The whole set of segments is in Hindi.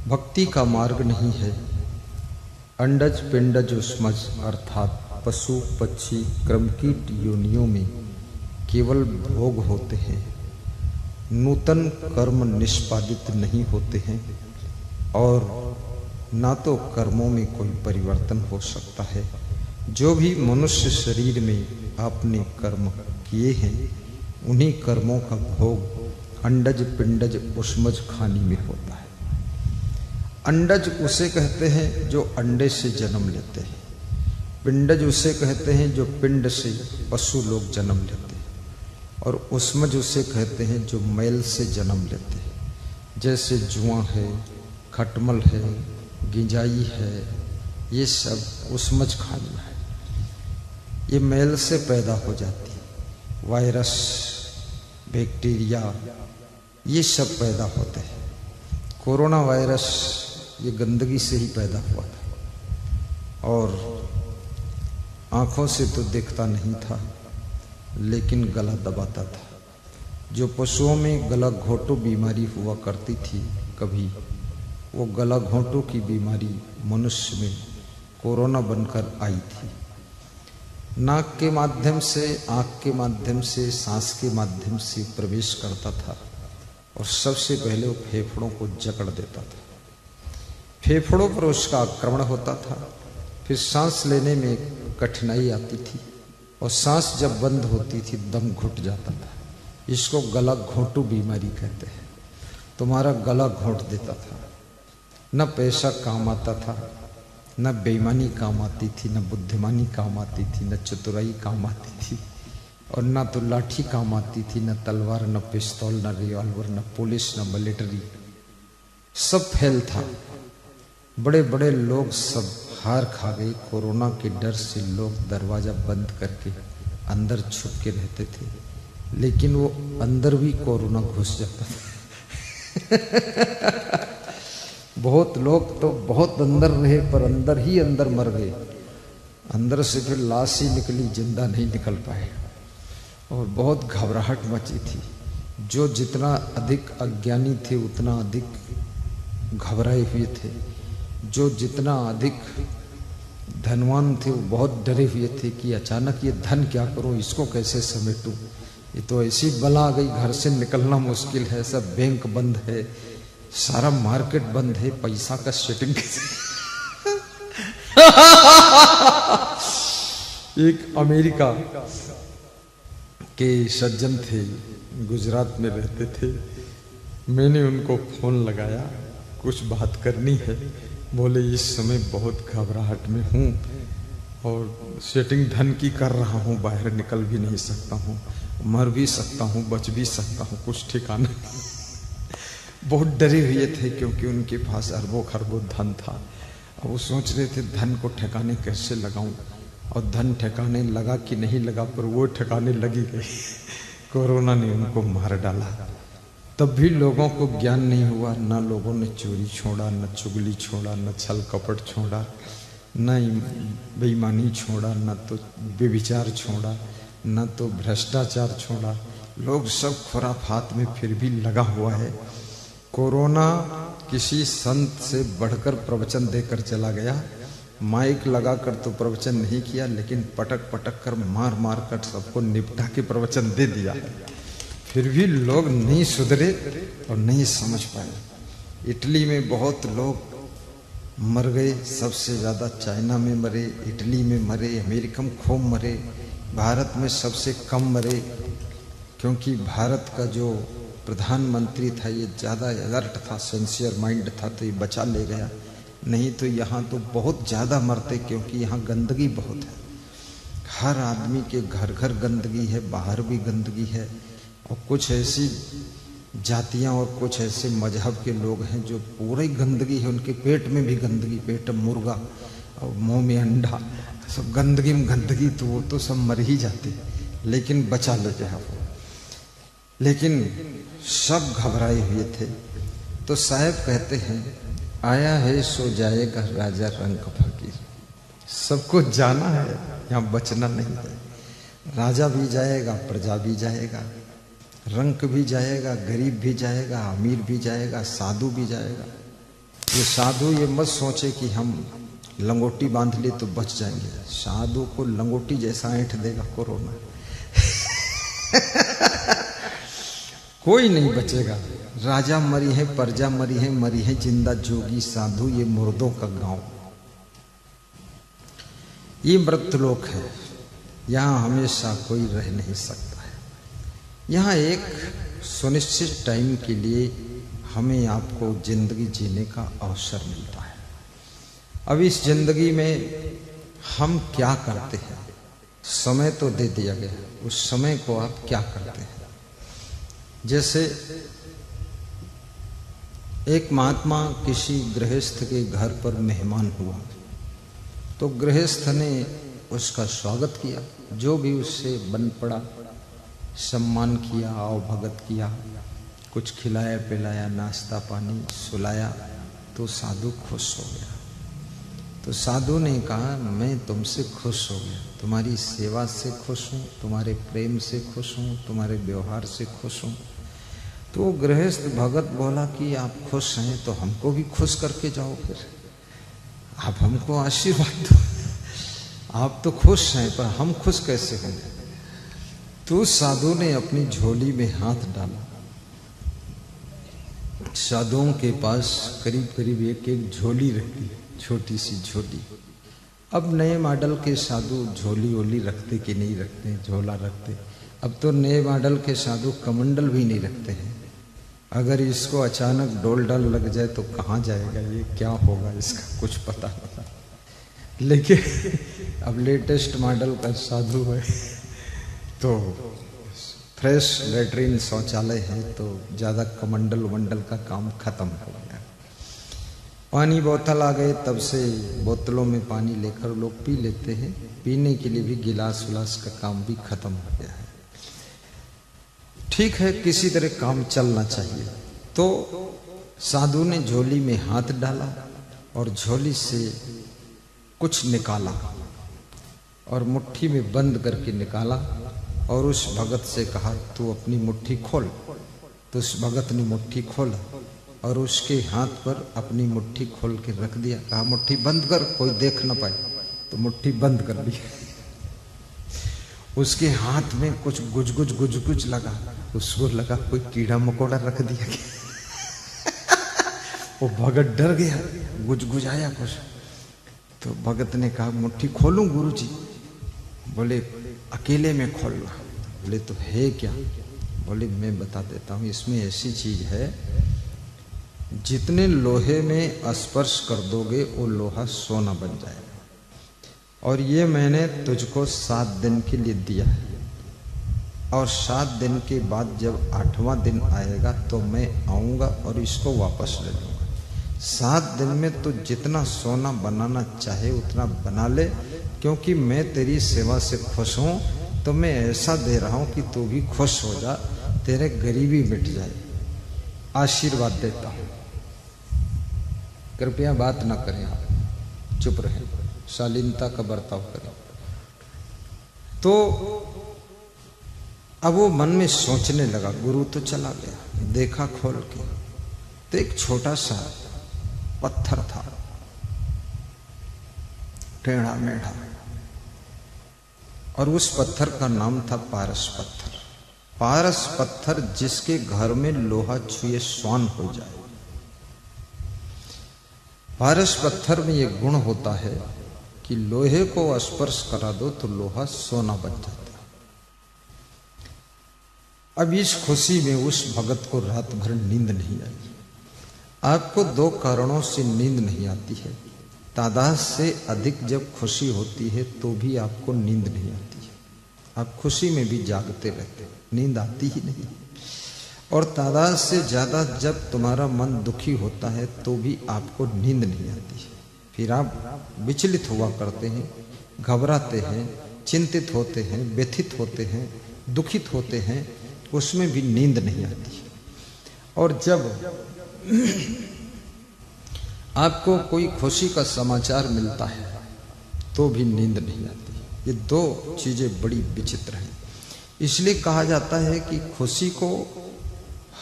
भक्ति का मार्ग नहीं है। अंडज पिंडज उष्मज अर्थात पशु पक्षी क्रमकीट योनियों में केवल भोग होते हैं, नूतन कर्म निष्पादित नहीं होते हैं और ना तो कर्मों में कोई परिवर्तन हो सकता है। जो भी मनुष्य शरीर में आपने कर्म किए हैं उन्हीं कर्मों का भोग अंडज पिंडज उष्मज खानी में होता है। अंडज उसे कहते हैं जो अंडे से जन्म लेते हैं, पिंडज उसे कहते हैं जो पिंड से पशु लोग जन्म लेते हैं, और उष्मज उसे कहते हैं जो मैल से जन्म लेते हैं, जैसे जुआं है, खटमल है, गिंजाई है, ये सब उष्मज खानी है। ये मैल से पैदा हो जाती है। वायरस, बैक्टीरिया, ये सब पैदा होते हैं। कोरोना वायरस ये गंदगी से ही पैदा हुआ था और आंखों से तो दिखता नहीं था लेकिन गला दबाता था। जो पशुओं में गला घोटू बीमारी हुआ करती थी कभी, वो गला घोटू की बीमारी मनुष्य में कोरोना बनकर आई थी। नाक के माध्यम से, आँख के माध्यम से, सांस के माध्यम से प्रवेश करता था और सबसे पहले वो फेफड़ों को जकड़ देता था। फेफड़ों पर उसका आक्रमण होता था, फिर सांस लेने में कठिनाई आती थी और सांस जब बंद होती थी दम घुट जाता था। इसको गला घोंटू बीमारी कहते हैं। तुम्हारा गला घोंट देता था। न पैसा काम आता था, न बेईमानी काम आती थी, न बुद्धिमानी काम आती थी, न चतुराई काम आती थी, और न तो लाठी काम आती थी, न तलवार, न पिस्तौल, न रिवॉल्वर, न पुलिस, न मिलिट्री। सब फेल था। बड़े बड़े लोग सब हार खा गए। कोरोना के डर से लोग दरवाजा बंद करके अंदर छुप के रहते थे, लेकिन वो अंदर भी कोरोना घुस जाता था। बहुत लोग तो बहुत अंदर रहे पर अंदर ही अंदर मर गए। अंदर से फिर लाश ही निकली, जिंदा नहीं निकल पाए और बहुत घबराहट मची थी। जो जितना अधिक अज्ञानी थे उतना अधिक घबराए हुए थे, जो जितना अधिक धनवान थे वो बहुत डरे हुए थे कि अचानक ये धन क्या करूं, इसको कैसे समेटूं, ये तो ऐसी बला आ गई, घर से निकलना मुश्किल है, सब बैंक बंद है, सारा मार्केट बंद है, पैसा का सेटिंग कैसे। एक अमेरिका के सज्जन थे, गुजरात में रहते थे। मैंने उनको फोन लगाया, कुछ बात करनी है। बोले इस समय बहुत घबराहट में हूँ और सेटिंग धन की कर रहा हूँ, बाहर निकल भी नहीं सकता हूँ, मर भी सकता हूँ, बच भी सकता हूँ, कुछ ठिकाना नहीं। बहुत डरे हुए थे क्योंकि उनके पास अरबों खरबों धन था। और वो सोच रहे थे धन को ठिकाने कैसे लगाऊं, और धन ठिकाने लगा कि नहीं लगा, पर वो ठिकाने लगी गई। कोरोना ने उनको मार डाला। तब भी लोगों को ज्ञान नहीं हुआ। ना लोगों ने चोरी छोड़ा, न चुगली छोड़ा, न छल कपट छोड़ा, न बेईमानी छोड़ा, न तो व्यभिचार छोड़ा, न तो भ्रष्टाचार छोड़ा। लोग सब खुराफात में फिर भी लगा हुआ है। कोरोना किसी संत से बढ़कर प्रवचन देकर चला गया। माइक लगाकर तो प्रवचन नहीं किया, लेकिन पटक पटक कर, मार मार कर सबको निपटा के प्रवचन दे दिया। फिर भी लोग नहीं सुधरे और नहीं समझ पाए। इटली में बहुत लोग मर गए, सबसे ज़्यादा चाइना में मरे, इटली में मरे, अमेरिका में खूब मरे, भारत में सबसे कम मरे, क्योंकि भारत का जो प्रधानमंत्री था ये ज़्यादा अलर्ट था, सिंसियर माइंड था, तो ये बचा ले गया। नहीं तो यहाँ तो बहुत ज़्यादा मरते, क्योंकि यहाँ गंदगी बहुत है। हर आदमी के घर घर गंदगी है, बाहर भी गंदगी है। और कुछ ऐसी जातियाँ और कुछ ऐसे मजहब के लोग हैं जो पूरी गंदगी है, उनके पेट में भी गंदगी, पेट में मुर्गा और मुंह में अंडा, सब गंदगी में गंदगी, तो वो तो सब मर ही जाते, लेकिन बचा ले गया वो। लेकिन सब घबराए हुए थे। तो साहब कहते हैं, आया है सो जाएगा राजा रंक फकीर। सबको जाना है, यहाँ बचना नहीं है। राजा भी जाएगा, प्रजा भी जाएगा, रंक भी जाएगा, गरीब भी जाएगा, अमीर भी जाएगा, साधु भी जाएगा, ये साधु ये मत सोचे कि हम लंगोटी बांध ले तो बच जाएंगे। साधु को लंगोटी जैसा ऐंठ देगा कोरोना। कोई नहीं बचेगा। राजा मरी है, प्रजा मरी है जिंदा जोगी साधु, ये मुर्दों का गांव। ये मृतलोक है, यहाँ हमेशा कोई रह नहीं सकता है। यहाँ एक सुनिश्चित टाइम के लिए हमें आपको जिंदगी जीने का अवसर मिलता है। अब इस जिंदगी में हम क्या करते हैं? समय तो दे दिया गया, उस समय को आप क्या करते हैं? जैसे एक महात्मा किसी गृहस्थ के घर पर मेहमान हुआ, तो गृहस्थ ने उसका स्वागत किया, जो भी उससे बन पड़ा सम्मान किया, अवभगत किया, कुछ खिलाया पिलाया, नाश्ता पानी सुलाया, तो साधु खुश हो गया। तो साधु ने कहा मैं तुमसे खुश हो गया, तुम्हारी सेवा से खुश हूँ, तुम्हारे प्रेम से खुश हूँ, तुम्हारे व्यवहार से खुश हूँ। तो गृहस्थ भगत बोला कि आप खुश हैं तो हमको भी खुश करके जाओ, फिर आप हमको आशीर्वाद दो। आप तो खुश हैं पर हम खुश कैसे होंगे? तो साधु ने अपनी झोली में हाथ डाला। साधुओं के पास करीब करीब एक झोली रहती है, छोटी सी झोली। अब नए मॉडल के साधु झोली वोली रखते कि नहीं रखते, झोला रखते। अब तो नए मॉडल के साधु कमंडल भी नहीं रखते हैं। अगर इसको अचानक डोल डाल लग जाए तो कहाँ जाएगा, ये क्या होगा, इसका कुछ पता नहीं। लेकिन अब लेटेस्ट मॉडल का साधु है तो फ्रेश लेटरिन शौचालय है, तो ज़्यादा कमंडल वंडल का काम खत्म हो गया। पानी बोतल आ गए, तब से बोतलों में पानी लेकर लोग पी लेते हैं। पीने के लिए भी गिलास विलास का काम भी खत्म हो गया है। ठीक है, किसी तरह काम चलना चाहिए। तो साधु ने झोली में हाथ डाला और झोली से कुछ निकाला और मुट्ठी में बंद करके निकाला और उस भगत से कहा तू अपनी मुट्ठी खोल। तो उस भगत ने मुट्ठी खोला और उसके हाथ पर अपनी मुट्ठी खोल के रख दिया। कहा मुट्ठी बंद कर, कोई देख ना पाए। तो मुट्ठी बंद कर दी। उसके हाथ में कुछ गुज लगा। उसको लगा कोई कीड़ा मकोड़ा रख दिया। वो भगत डर गया, गुजगुजाया कुछ। तो भगत ने कहा मुट्ठी खोलूं गुरुजी? बोले अकेले में खोलना। बोले तो है क्या? बोले मैं बता देता हूँ। इसमें ऐसी चीज है, जितने लोहे में स्पर्श कर दोगे वो लोहा सोना बन जाएगा। और ये मैंने तुझको 7 दिन के लिए दिया है, और 7 दिन के बाद जब 8वां दिन आएगा तो मैं आऊँगा और इसको वापस ले लूँगा। 7 दिन में तो जितना सोना बनाना चाहे उतना बना ले, क्योंकि मैं तेरी सेवा से खुश हूँ। तो मैं ऐसा दे रहा हूँ कि तू भी खुश हो जा, तेरे गरीबी मिट जाए। आशीर्वाद देता हूँ, कृपया बात ना करें, आप चुप रहें, शालीनता का बर्ताव करें। तो अब वो मन में सोचने लगा। गुरु तो चला गया, देखा खोल के तो एक छोटा सा पत्थर था, टेढ़ा मेढ़ा, और उस पत्थर का नाम था पारस पत्थर। पारस पत्थर जिसके घर में लोहा छुए स्वान हो जाए। पारस पत्थर में ये गुण होता है कि लोहे को स्पर्श करा दो तो लोहा सोना बन जाता है। अब इस खुशी में उस भगत को रात भर नींद नहीं आई। आपको 2 कारणों से नींद नहीं आती है। तादाद से अधिक जब खुशी होती है तो भी आपको नींद नहीं आती है। आप खुशी में भी जागते रहते, नींद आती ही नहीं। और तादाद से ज्यादा जब तुम्हारा मन दुखी होता है तो भी आपको नींद नहीं आती है। फिर आप विचलित हुआ करते हैं, घबराते हैं, चिंतित होते हैं, व्यथित होते हैं, दुखित होते हैं, उसमें भी नींद नहीं आती। और जब आपको कोई खुशी का समाचार मिलता है तो भी नींद नहीं आती। ये 2 चीजें बड़ी विचित्र हैं। इसलिए कहा जाता है कि खुशी को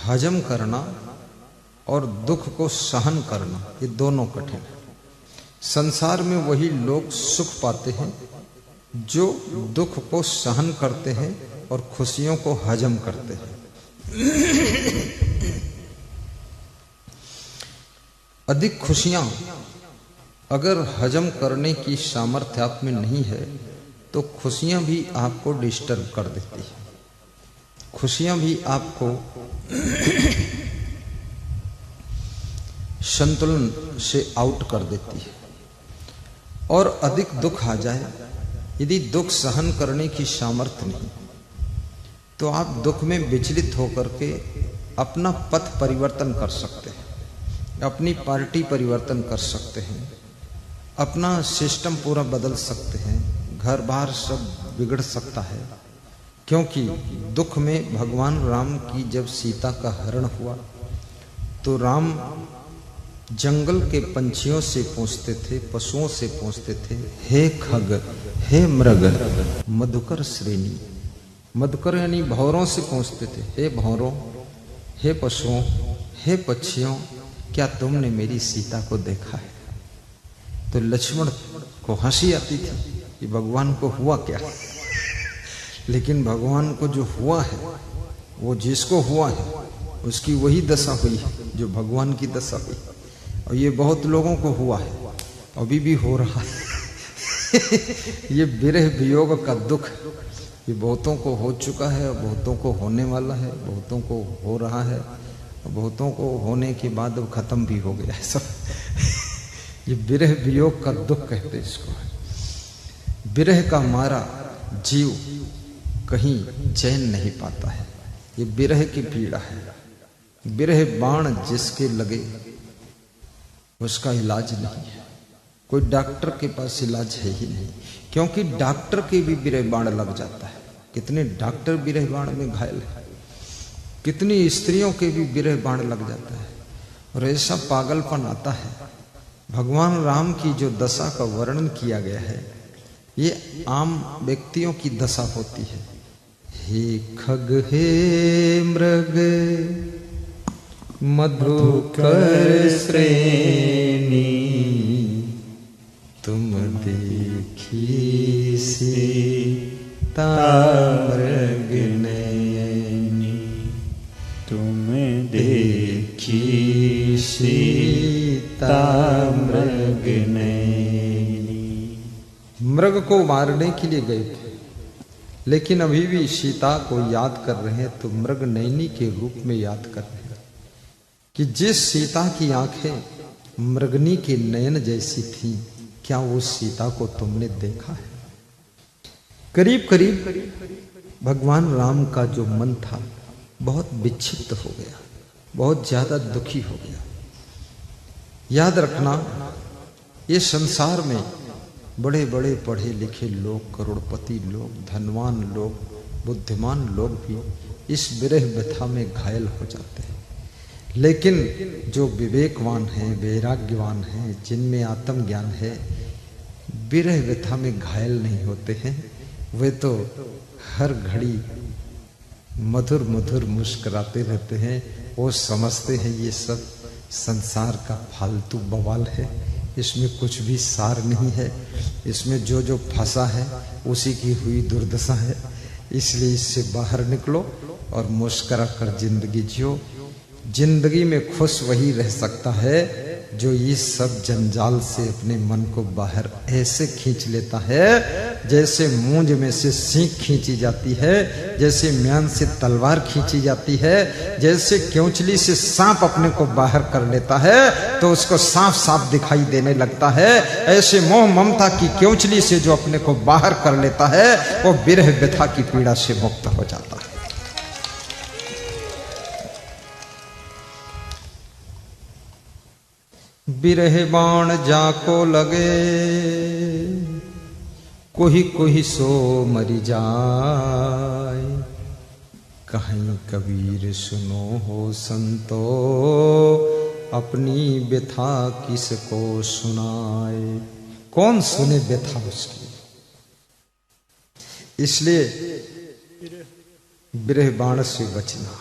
हजम करना और दुख को सहन करना, ये दोनों कठिन है। संसार में वही लोग सुख पाते हैं जो दुख को सहन करते हैं और खुशियों को हजम करते हैं। अधिक खुशियां अगर हजम करने की सामर्थ्य आप में नहीं है तो खुशियां भी आपको डिस्टर्ब कर देती है, खुशियां भी आपको संतुलन से आउट कर देती है। और अधिक दुख आ जाए, यदि दुख सहन करने की सामर्थ्य नहीं तो आप दुख में विचलित होकर के अपना पथ परिवर्तन कर सकते हैं, अपनी पार्टी परिवर्तन कर सकते हैं, अपना सिस्टम पूरा बदल सकते हैं, घर बार सब बिगड़ सकता है। क्योंकि दुख में भगवान राम की जब सीता का हरण हुआ तो राम जंगल के पंछियों से पूछते थे, पशुओं से पूछते थे, हे खग, हे मृग, मधुकर श्रेणी। मधुकर यानी भौरों से पूछते थे, हे भौरों, हे पशुओं, हे पक्षियों, क्या तुमने मेरी सीता को देखा है? तो लक्ष्मण को हंसी आती थी कि भगवान को हुआ क्या। लेकिन भगवान को जो हुआ है, वो जिसको हुआ है उसकी वही दशा हुई है जो भगवान की दशा हुई। और ये बहुत लोगों को हुआ है, अभी भी हो रहा है। ये विरह वियोग का दुख ये बहुतों को हो चुका है, बहुतों को होने वाला है, बहुतों को हो रहा है, बहुतों को होने के बाद अब खत्म भी हो गया है सब। ये विरह वियोग का दुख कहते हैं इसको। विरह का मारा जीव कहीं चैन नहीं पाता है, ये विरह की पीड़ा है। विरह बाण जिसके लगे उसका इलाज नहीं है, कोई डॉक्टर के पास इलाज है ही नहीं, क्योंकि डॉक्टर के भी विरह बाण लग जाता है। कितने डॉक्टर विरह बाण में घायल है, कितनी स्त्रियों के भी विरह बाण लग जाता है। और ऐसा पागलपन आता है। भगवान राम की जो दशा का वर्णन किया गया है ये आम व्यक्तियों की दशा होती है। हे खग, हे मृग, मधुकर श्रेणी, तुम देखी सीता मृग नयनी, तुम देखी सीता मृग नयनी। मृग को मारने के लिए गए थे, लेकिन अभी भी सीता को याद कर रहे हैं, तो मृग नयनी के रूप में याद कर रहे हैं कि जिस सीता की आंखें मृगनी के नयन जैसी थी, क्या वो सीता को तुमने देखा है? करीब करीब भगवान राम का जो मन था बहुत विक्षिप्त हो गया, बहुत ज्यादा दुखी हो गया। याद रखना, ये संसार में बड़े बड़े पढ़े लिखे लोग, करोड़पति लोग, धनवान लोग, बुद्धिमान लोग भी इस विरह व्यथा में घायल हो जाते हैं। लेकिन जो विवेकवान हैं, वैराग्यवान हैं, जिनमें आत्मज्ञान है, विरह व्यथा में घायल नहीं होते हैं। वे तो हर घड़ी मधुर मधुर मुस्कुराते रहते हैं। वो समझते हैं ये सब संसार का फालतू बवाल है, इसमें कुछ भी सार नहीं है, इसमें जो जो फंसा है उसी की हुई दुर्दशा है। इसलिए इससे बाहर निकलो और मुस्कुरा कर जिंदगी जियो। जिंदगी में खुश वही रह सकता है जो इस सब जंजाल से अपने मन को बाहर ऐसे खींच लेता है जैसे मूंज में से सींग खींची जाती है, जैसे म्यान से तलवार खींची जाती है, जैसे क्योंचली से सांप अपने को बाहर कर लेता है तो उसको साफ साफ दिखाई देने लगता है। ऐसे मोह ममता की क्योंचली से जो अपने को बाहर कर लेता है वो विरह व्यथा की पीड़ा से मुक्त हो जाता है। बिरह बाण जाको लगे, कोही कोही सो मरी जाए। कहीं कबीर सुनो हो संतो, अपनी व्यथा किसको सुनाए। कौन सुने व्यथा उसकी? इसलिए बिरह बाण से बचना।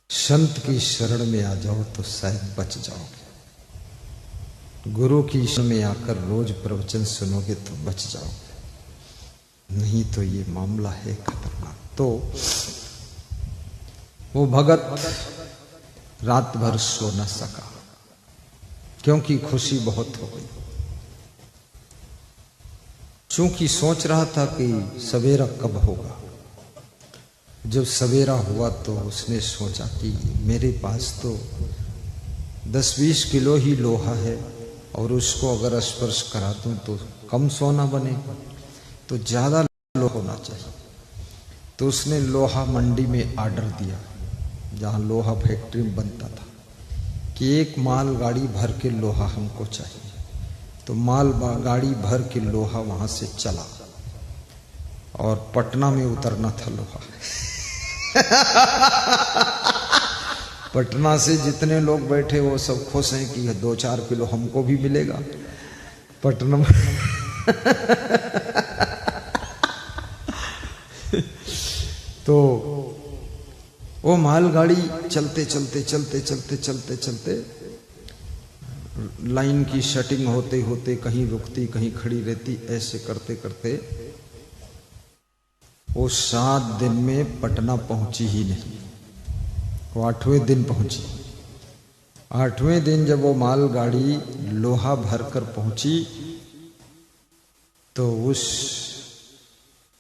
संत की शरण में आ जाओ तो शायद बच जाओगे। गुरु की शरण में आकर रोज प्रवचन सुनोगे तो बच जाओगे, नहीं तो ये मामला है खतरनाक। तो वो भगत रात भर सो न सका क्योंकि खुशी बहुत हो गई। चूंकि सोच रहा था कि सवेरा कब होगा। जब सवेरा हुआ तो उसने सोचा कि मेरे पास तो 10-20 किलो ही लोहा है और उसको अगर स्पर्श करा दूं तो कम सोना बनेगा, तो ज्यादा लोहा होना चाहिए। तो उसने लोहा मंडी में ऑर्डर दिया, जहां लोहा फैक्ट्री में बनता था, कि एक माल गाड़ी भर के लोहा हमको चाहिए। तो माल गाड़ी भर के लोहा वहां से चला और पटना में उतरना था लोहा। पटना से जितने लोग बैठे वो सब खुश हैं कि 2-4 किलो हमको भी मिलेगा पटना में। तो वो मालगाड़ी चलते चलते चलते चलते चलते चलते लाइन की सेटिंग होते होते कहीं रुकती कहीं खड़ी रहती, ऐसे करते करते वो 7 दिन में पटना पहुंची ही नहीं। वो 8वें दिन पहुंची। 8वें दिन जब वो मालगाड़ी लोहा भरकर पहुंची तो उस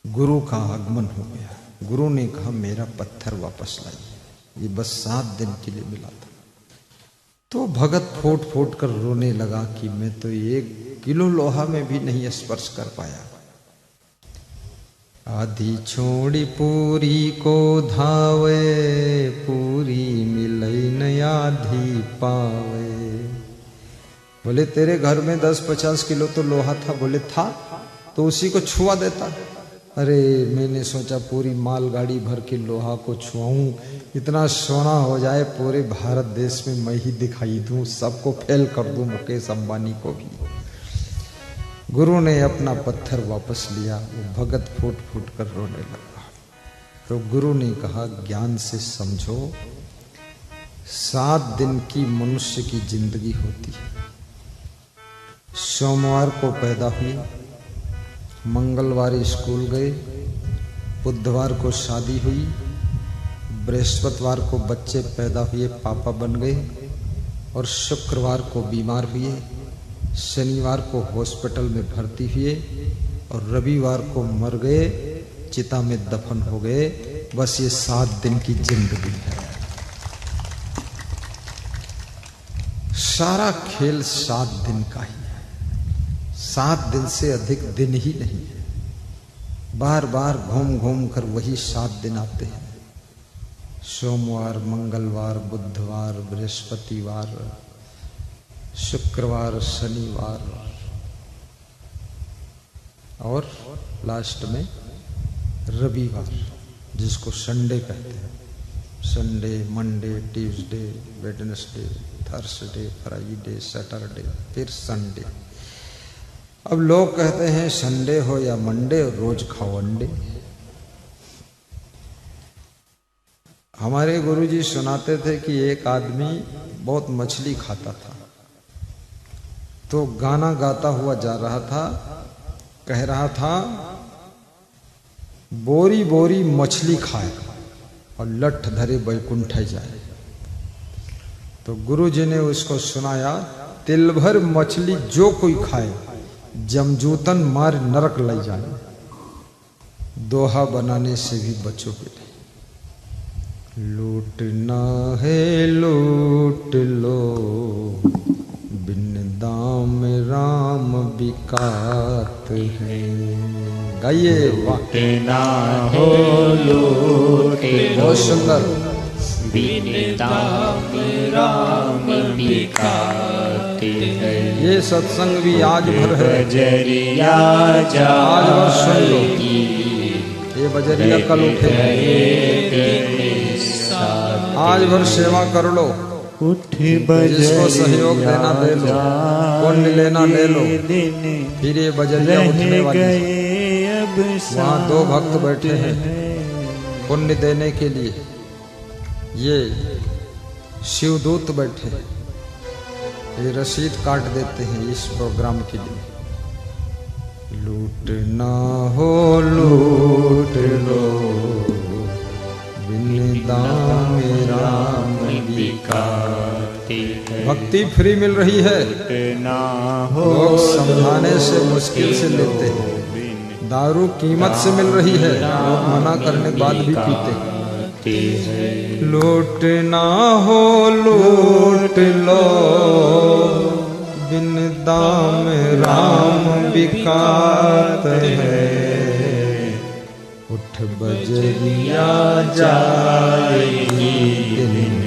गुरु का आगमन हो गया। गुरु ने कहा मेरा पत्थर वापस लाइए, ये बस 7 दिन के लिए मिला था। तो भगत फूट फूट कर रोने लगा कि मैं तो 1 किलो लोहा में भी नहीं स्पर्श कर पाया। आधी छोड़ी पूरी को धावे, पूरी मिलई न आधी पावे। बोले तेरे घर में 10-50 किलो तो लोहा था। बोले था, तो उसी को छुआ देता। अरे मैंने सोचा पूरी मालगाड़ी भर के लोहा को छुआऊं, इतना सोना हो जाए पूरे भारत देश में मैं ही दिखाई दूं, सबको फेल कर दूं, मुकेश अंबानी को भी। गुरु ने अपना पत्थर वापस लिया। वो भगत फूट फूट कर रोने लगा। तो गुरु ने कहा ज्ञान से समझो, 7 दिन की मनुष्य की जिंदगी होती है। सोमवार को पैदा हुए, मंगलवार स्कूल गए, बुधवार को शादी हुई, बृहस्पतिवार को बच्चे पैदा हुए, पापा बन गए, और शुक्रवार को बीमार हुए, शनिवार को हॉस्पिटल में भर्ती हुए, और रविवार को मर गए, चिता में दफन हो गए। बस ये 7 दिन की जिंदगी है। सारा खेल 7 दिन का ही है। 7 दिन से अधिक दिन ही नहीं है। बार बार घूम घूम कर वही 7 दिन आते हैं। सोमवार, मंगलवार, बुधवार, बृहस्पतिवार, शुक्रवार, शनिवार, और लास्ट में रविवार, जिसको संडे कहते हैं। Sunday, Monday, Tuesday, Wednesday, Thursday, Friday, Saturday, फिर संडे। अब लोग कहते हैं संडे हो या मंडे रोज खाओ अंडे। हमारे गुरुजी सुनाते थे कि एक आदमी बहुत मछली खाता था, तो गाना गाता हुआ जा रहा था, कह रहा था बोरी बोरी मछली खाए और लठ धरे बैकुंठ जाए। तो गुरुजी ने उसको सुनाया, तिल भर मछली जो कोई खाए, जमजूतन मार नरक ले जाए। दोहा बनाने से भी बचोगे नहीं। लूटना है लूट लो, बिन दाम राम बिकात है। गाइए, लूटना हो लूट लो, बहुत सुंदर। बिन दाम राम बिकात है। ये सत्संग भी आज भर है। बजरिया आज भर सुन लो। ये बजरिया कल उठे, आज भर सेवा कर लो। उठ जिसको सहयोग देना दे लो, पुण्य लेना ले लो, फिर ये बजरिया उठने वाली। वहाँ 2 भक्त बैठे हैं पुण्य देने के लिए। ये शिवदूत बैठे, ये रसीद काट देते हैं इस प्रोग्राम के लिए। लूट ना हो लूट लो, बिन दाम राम बिकाते हैं। भक्ति फ्री मिल रही है, ना हो लोग समझाने से मुश्किल से लेते हैं। दारू कीमत से मिल रही है, लोग मना करने के बाद भी पीते हैं। लूट ना हो लूट लो, बिन दाम राम बिकाते हैं। उठ बजरिया जाएगी दिन,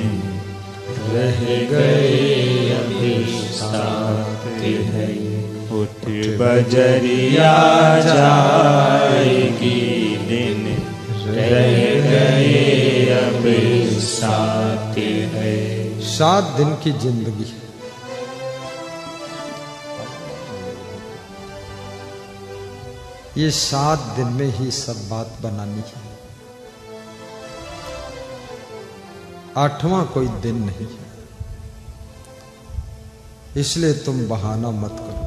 रह गए अभी साथ है। उठ बजरिया जाएगी दिन, रह गए अब साथ है। 7 दिन की जिंदगी, ये 7 दिन में ही सब बात बनानी है। 8वां कोई दिन नहीं है, इसलिए तुम बहाना मत करो,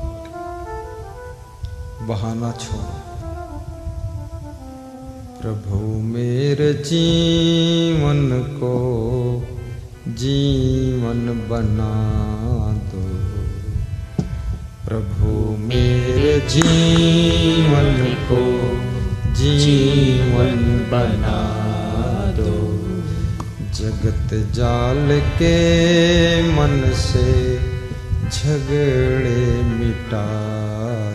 बहाना छोड़ो। प्रभु मेरे जीवन को जीवन बना दो, प्रभु मेरे जीवन को जीवन बना दो। जगत जाल के मन से झगड़े मिटा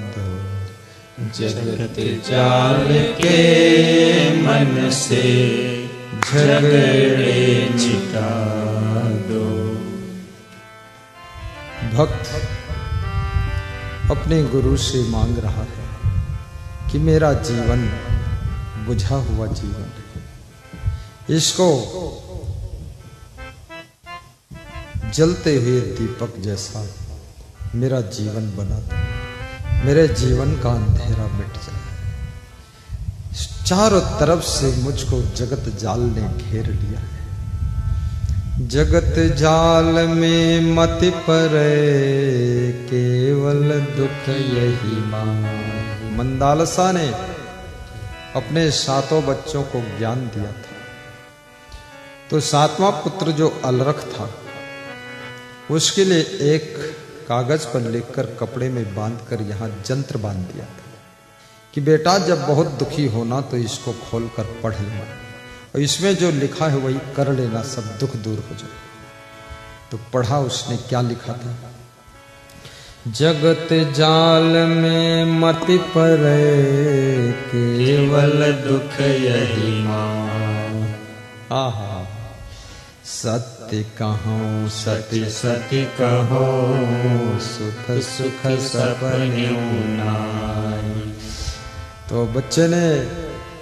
दो, जगत जाल के मन से झगड़े मिटा दो। भक्त अपने गुरु से मांग रहा है कि मेरा जीवन बुझा हुआ जीवन है, इसको जलते हुए दीपक जैसा मेरा जीवन बना दो, मेरे जीवन का अंधेरा मिट जाए। चारों तरफ से मुझको जगत जाल ने घेर लिया है, जगत जाल में मत पड़े, केवल दुख यही मांगे। मंदालसा ने अपने 7 बच्चों को ज्ञान दिया था, तो 7वां पुत्र जो अलरख था, उसके लिए एक कागज पर लिखकर कपड़े में बांधकर यहाँ जंत्र बांध दिया था कि बेटा जब बहुत दुखी होना तो इसको खोलकर पढ़ लेना, और इसमें जो लिखा है वही कर लेना, सब दुख दूर हो जाए। तो पढ़ा उसने, क्या लिखा था? जगत जाल में मत पड़े, केवल दुख यही मां। आहा, सत्य कहो सत्य सत्य कहो, सुख सुख सपने नाई। तो बच्चे ने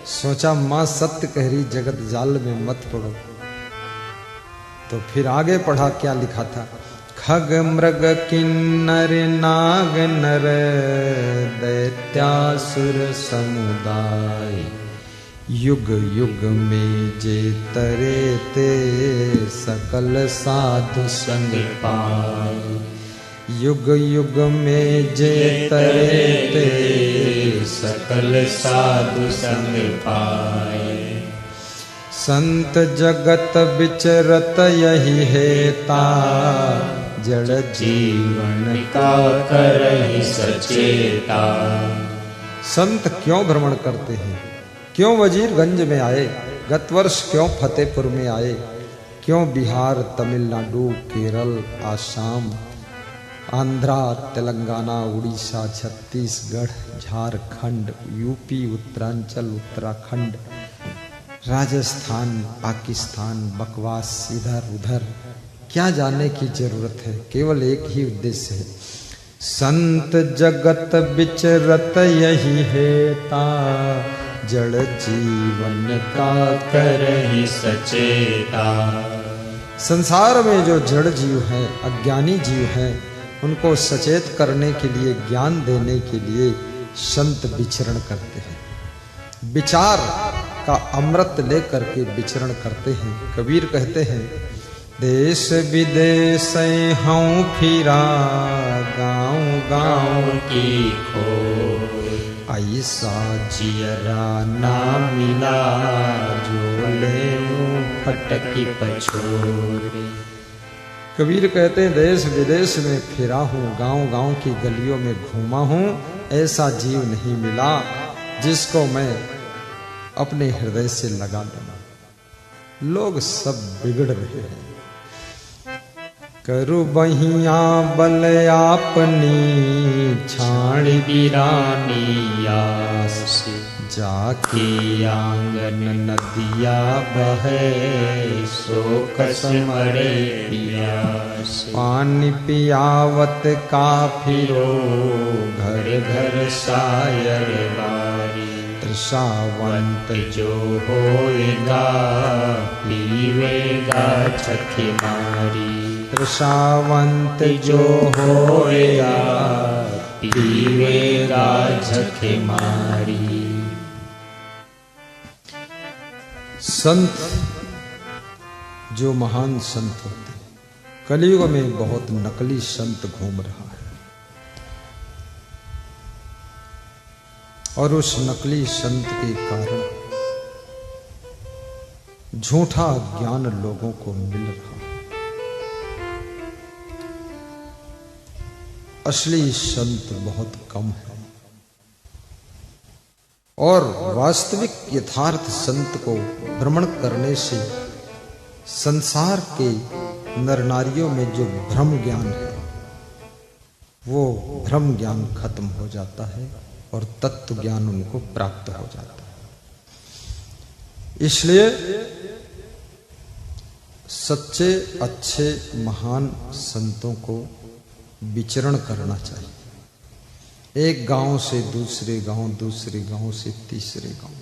सोचा माँ सत्य कह रही, जगत जाल में मत पड़ो। तो फिर आगे पढ़ा, क्या लिखा था? खग मृग किन्नर नाग नर, दैत्यासुर समुदाय। युग युग में जे तरे ते, सकल साधु संग पाए। युग युग में जे तरे ते, सकल साधु संग पाए। संत जगत विचरत यही हेता, जड़ जीवन का करहि सचेता। संत क्यों भ्रमण करते हैं? क्यों वजीरगंज में आए? गत वर्ष क्यों फतेहपुर में आए? क्यों बिहार, तमिलनाडु, केरल, आसाम, आंध्रा, तेलंगाना, उड़ीसा, छत्तीसगढ़, झारखंड, यूपी, उत्तरांचल, उत्तराखंड, राजस्थान, पाकिस्तान, बकवास इधर उधर, क्या जानने की जरूरत है? केवल एक ही उद्देश्य है, संत जगत विचरत यही हेता, जड़ जीवन का करहि सचेता। संसार में जो जड़ जीव है, अज्ञानी जीव है, उनको सचेत करने के लिए, ज्ञान देने के लिए संत विचरण करते हैं। विचार का अमृत लेकर के विचरण करते हैं। कबीर कहते हैं देश विदेश हूँ फिरा गाँव गाँव की खोर, ऐसा जियरा ना मिला जो ले फटकी पछोरे। कबीर कहते हैं देश विदेश में फिरा हूँ, गांव गांव की गलियों में घूमा हूँ, ऐसा जीव नहीं मिला जिसको मैं अपने हृदय से लगा लूं। लोग सब बिगड़ रहे हैं। करु बहिया बल आपनी छाण बिरानी आस, जाके आंगन नदिया बहे सो कसमरे प्यास। पानी पियावत काफिरो घर घर सायर बारी, तृषावंत जो होएगा पीवेगा छठी मारी। तृषावंत जो होएगा पीवेगा झके मारी। संत जो महान संत होते हैं, कलयुग में बहुत नकली संत घूम रहा है और उस नकली संत के कारण झूठा ज्ञान लोगों को मिल रहा है। असली संत बहुत कम है और वास्तविक यथार्थ संत को भ्रमण करने से संसार के नर नारियों में जो भ्रम ज्ञान है वो भ्रम ज्ञान खत्म हो जाता है और तत्व ज्ञान उनको प्राप्त हो जाता है। इसलिए सच्चे अच्छे महान संतों को विचरण करना चाहिए, एक गांव से दूसरे गांव, दूसरे गांव से तीसरे गांव।